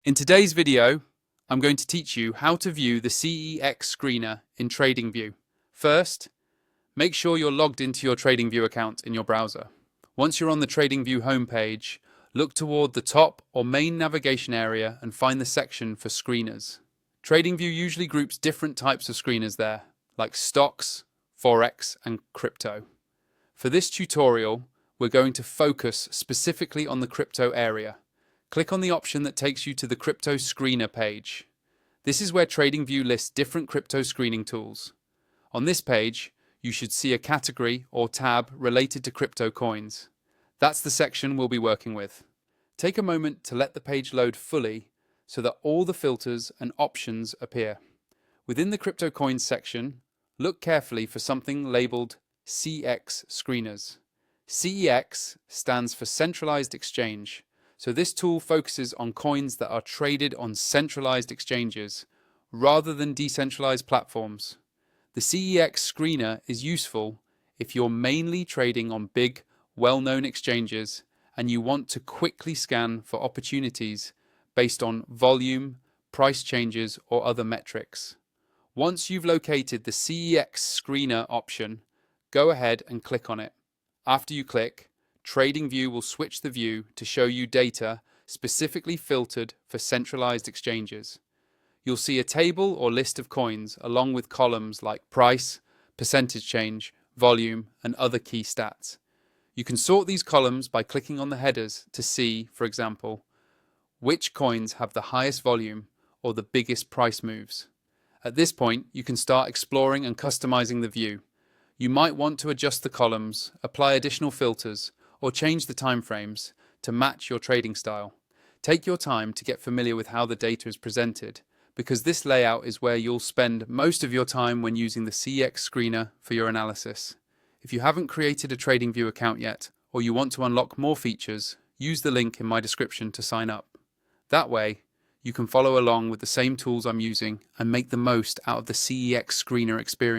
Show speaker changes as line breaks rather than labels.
In today's video, I'm going to teach you how to view the CEX Screener in TradingView. First, make sure you're logged into your TradingView account in your browser. Once you're on the TradingView homepage, look toward the top or main navigation area and find the section for screeners. TradingView usually groups different types of screeners there, like stocks, forex, and crypto. For this tutorial, we're going to focus specifically on the crypto area. Click on the option that takes you to the Crypto Screener page. This is where TradingView lists different crypto screening tools. On this page, you should see a category or tab related to crypto coins. That's the section we'll be working with. Take a moment to let the page load fully so that all the filters and options appear. Within the crypto coins section, look carefully for something labeled CEX Screeners. CEX stands for centralized exchange. So this tool focuses on coins that are traded on centralized exchanges rather than decentralized platforms. The CEX screener is useful if you're mainly trading on big, well-known exchanges and you want to quickly scan for opportunities based on volume, price changes, or other metrics. Once you've located the CEX screener option, go ahead and click on it. After you click, TradingView will switch the view to show you data specifically filtered for centralized exchanges. You'll see a table or list of coins along with columns like price, percentage change, volume, and other key stats. You can sort these columns by clicking on the headers to see, for example, which coins have the highest volume or the biggest price moves. At this point, you can start exploring and customizing the view. You might want to adjust the columns, apply additional filters, or change the timeframes to match your trading style. Take your time to get familiar with how the data is presented, because this layout is where you'll spend most of your time when using the CEX screener for your analysis. If you haven't created a TradingView account yet, or you want to unlock more features, use the link in my description to sign up. That way, you can follow along with the same tools I'm using and make the most out of the CEX screener experience.